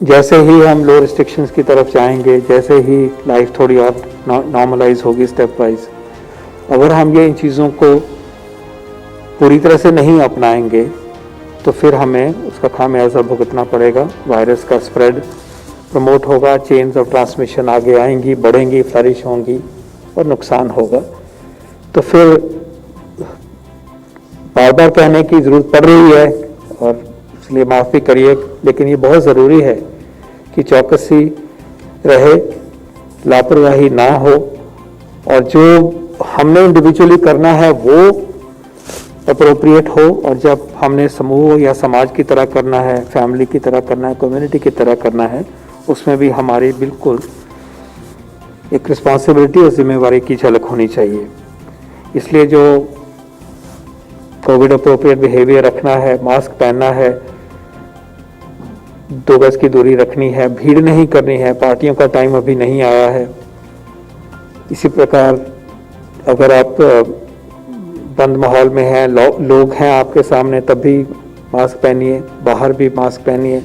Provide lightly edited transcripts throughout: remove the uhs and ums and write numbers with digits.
जैसे ही हम लो रिस्ट्रिक्शंस की तरफ जाएंगे, जैसे ही लाइफ थोड़ी और नॉर्मलाइज होगी स्टेप वाइज, अगर हम ये इन चीज़ों को पूरी तरह से नहीं अपनाएंगे तो फिर हमें उसका खामियाजा भुगतना पड़ेगा। वायरस का स्प्रेड प्रमोट होगा, चेन्स ऑफ ट्रांसमिशन आगे आएंगी, बढ़ेंगी, फ्लरिश होंगी और नुकसान होगा। तो फिर बार बार कहने की ज़रूरत पड़ रही है और इसलिए माफ़ी करिए, लेकिन ये बहुत ज़रूरी है कि चौकसी रहे, लापरवाही ना हो और जो हमने इंडिविजुअली करना है वो अप्रोप्रिएट हो, और जब हमने समूह या समाज की तरह करना है, फैमिली की तरह करना है, कम्युनिटी की तरह करना है, उसमें भी हमारी बिल्कुल एक रिस्पॉन्सिबिलिटी और जिम्मेवारी की झलक होनी चाहिए। इसलिए जो कोविड अप्रोप्रिएट बिहेवियर रखना है, मास्क पहनना है, 2 गज की दूरी रखनी है, भीड़ नहीं करनी है, पार्टियों का टाइम अभी नहीं आया है। इसी प्रकार अगर आप बंद माहौल में हैं, लोग हैं आपके सामने, तब भी मास्क पहनिए, बाहर भी मास्क पहनिए।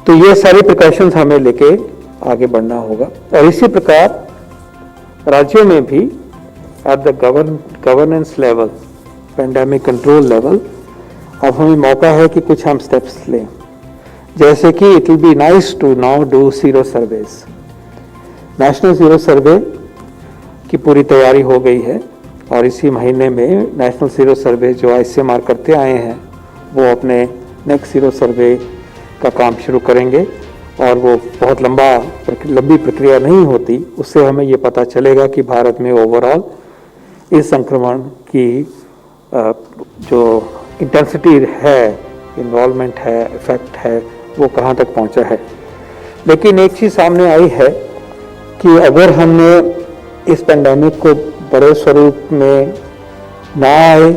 तो ये सारी प्रिकॉशंस हमें लेके आगे बढ़ना होगा। और इसी प्रकार राज्यों में भी at the governance level, pandemic control level, अब हमें मौका है कि कुछ हम स्टेप्स लें। जैसे कि it will be nice to now do sero surveys. National sero survey की पूरी तैयारी हो गई है और इसी महीने में नेशनल जीरो सर्वे जो ICMR करते आए हैं वो अपने नेक्स्ट जीरो सर्वे का काम शुरू करेंगे। और वो बहुत लंबी प्रक्रिया नहीं होती, उससे हमें ये पता चलेगा कि भारत में ओवरऑल इस संक्रमण की जो इंटेंसिटी है, इन्वॉल्वमेंट है, इफेक्ट है, वो कहाँ तक पहुँचा है। लेकिन एक चीज़ सामने आई है कि अगर हमने इस पेंडेमिक को बड़े स्वरूप में ना आए,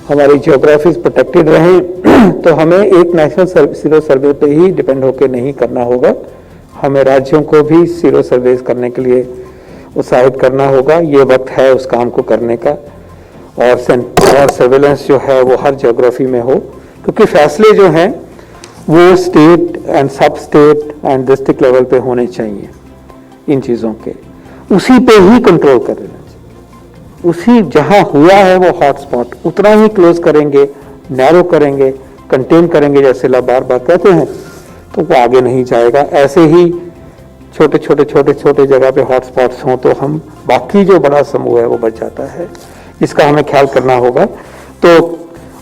हमारी जियोग्राफीज प्रोटेक्टेड रहें, तो हमें एक नेशनल सीरो सर्वे पे ही डिपेंड होकर नहीं करना होगा। हमें राज्यों को भी सीरो सर्वेज करने के लिए उत्साहित करना होगा। ये वक्त है उस काम को करने का, और सर्वेलेंस जो है वो हर जियोग्राफी में हो, क्योंकि फैसले जो हैं वो स्टेट एंड सब स्टेट एंड डिस्ट्रिक्ट लेवल पे होने चाहिए। इन चीज़ों के उसी पे ही कंट्रोल कर लेना चाहिए। उसी जहां हुआ है वो हॉटस्पॉट उतना ही क्लोज करेंगे, नैरो करेंगे, कंटेन करेंगे, जैसे लोग बार बार कहते हैं, तो वो आगे नहीं जाएगा। ऐसे ही छोटे छोटे जगह पे हॉटस्पॉट्स हों तो हम बाकी जो बड़ा समूह है वो बच जाता है। इसका हमें ख्याल करना होगा। तो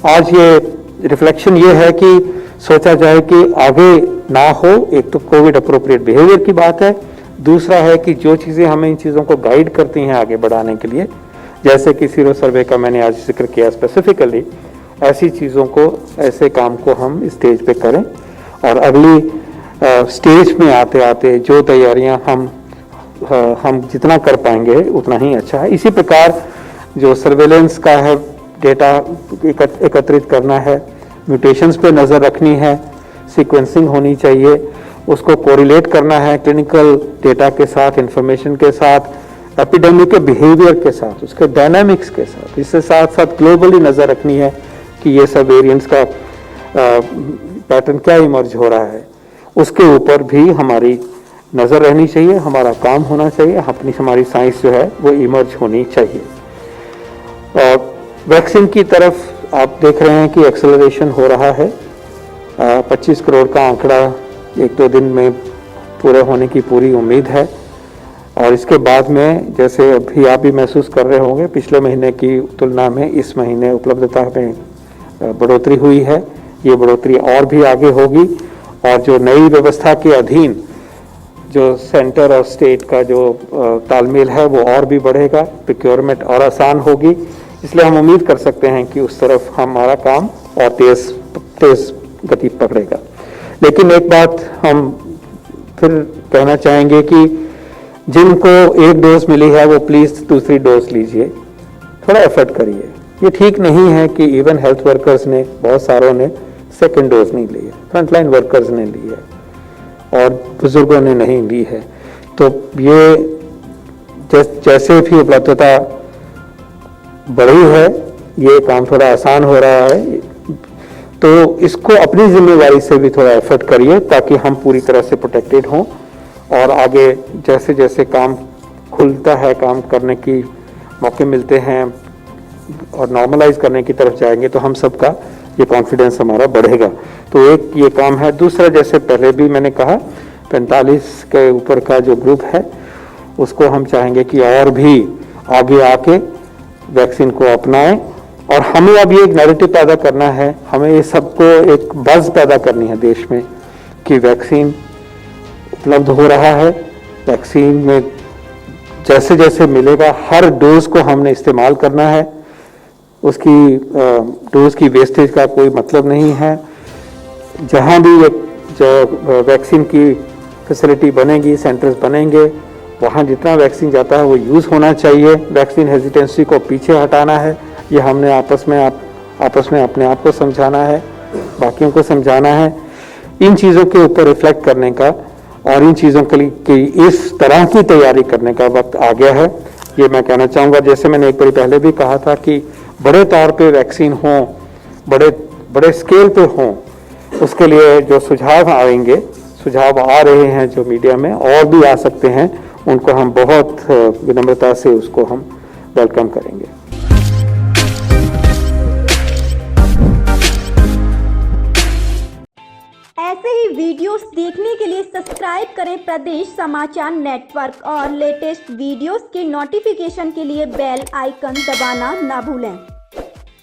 आज ये रिफ्लेक्शन ये है कि सोचा जाए कि आगे ना हो। एक तो कोविड अप्रोप्रिएट बिहेवियर की बात है, दूसरा है कि जो चीज़ें हमें इन चीज़ों को गाइड करती हैं आगे बढ़ाने के लिए, जैसे कि सीरो सर्वे का मैंने आज जिक्र किया स्पेसिफिकली, ऐसी चीज़ों को, ऐसे काम को हम स्टेज पे करें। और अगली स्टेज में आते आते जो तैयारियां हम जितना कर पाएंगे उतना ही अच्छा है। इसी प्रकार जो सर्वेलेंस का है, डेटा एकत्रित करना है, म्यूटेशंस पे नज़र रखनी है, सीक्वेंसिंग होनी चाहिए, उसको कोरिलेट करना है क्लिनिकल डेटा के साथ, इंफॉर्मेशन के साथ, एपिडेमिक के बिहेवियर के साथ, उसके डायनामिक्स के साथ। इससे साथ साथ ग्लोबली नज़र रखनी है कि ये सब वेरिएंट्स का पैटर्न क्या इमर्ज हो रहा है, उसके ऊपर भी हमारी नज़र रहनी चाहिए, हमारा काम होना चाहिए, हमारी साइंस जो है वो इमर्ज होनी चाहिए। और वैक्सीन की तरफ आप देख रहे हैं कि एक्सेलरेशन हो रहा है। 25 करोड़ का आंकड़ा 1-2 दिन में पूरे होने की पूरी उम्मीद है। और इसके बाद में, जैसे अभी आप भी महसूस कर रहे होंगे, पिछले महीने की तुलना में इस महीने उपलब्धता में बढ़ोतरी हुई है। ये बढ़ोतरी और भी आगे होगी, और जो नई व्यवस्था के अधीन जो सेंटर और स्टेट का जो तालमेल है वो और भी बढ़ेगा, प्रोक्योरमेंट और आसान होगी। इसलिए हम उम्मीद कर सकते हैं कि उस तरफ हमारा काम और तेज गति पकड़ेगा। लेकिन एक बात हम फिर कहना चाहेंगे कि जिनको 1 डोज मिली है वो प्लीज़ दूसरी डोज लीजिए, थोड़ा एफर्ट करिए। ये ठीक नहीं है कि इवन हेल्थ वर्कर्स ने, बहुत सारों ने सेकेंड डोज नहीं ली है, फ्रंटलाइन वर्कर्स ने ली है और बुजुर्गों ने नहीं ली है। तो ये जैसे भी उपलब्धता बढ़ी है, ये काम थोड़ा आसान हो रहा है। तो इसको अपनी जिम्मेवारी से भी थोड़ा एफर्ट करिए ताकि हम पूरी तरह से प्रोटेक्टेड हों और आगे जैसे जैसे काम खुलता है, काम करने की मौके मिलते हैं और नॉर्मलाइज करने की तरफ जाएंगे तो हम सबका ये कॉन्फिडेंस हमारा बढ़ेगा। तो एक ये काम है। दूसरा, जैसे पहले भी मैंने कहा, 45 के ऊपर का जो ग्रुप है उसको हम चाहेंगे कि और भी आगे आके वैक्सीन को अपनाएं और हमें अब ये एक नैरेटिव पैदा करना है, हमें ये सबको एक बज़ पैदा करनी है देश में कि वैक्सीन उपलब्ध हो रहा है। वैक्सीन में जैसे जैसे मिलेगा हर डोज को हमने इस्तेमाल करना है, उसकी डोज की वेस्टेज का कोई मतलब नहीं है। जहाँ भी जो वैक्सीन की फैसिलिटी बनेगी, सेंटर्स बनेंगे, वहाँ जितना वैक्सीन जाता है वो यूज़ होना चाहिए। वैक्सीन हेजिटेंसी को पीछे हटाना है, ये हमने आपस में अपने आप को समझाना है, बाकियों को समझाना है। इन चीज़ों के ऊपर रिफ्लेक्ट करने का और इन चीज़ों के लिए इस तरह की तैयारी करने का वक्त आ गया है, ये मैं कहना चाहूँगा। जैसे मैंने एक बार पहले भी कहा था कि बड़े तौर पे वैक्सीन हो, बड़े स्केल पे हो, उसके लिए जो सुझाव आएंगे, सुझाव आ रहे हैं जो मीडिया में और भी आ सकते हैं, उनको हम बहुत विनम्रता से उसको हम वेलकम करेंगे। ऐसे ही वीडियोस देखने के लिए सब्सक्राइब करें प्रदेश समाचार नेटवर्क और लेटेस्ट वीडियोस के नोटिफिकेशन के लिए बेल आइकन दबाना ना भूलें।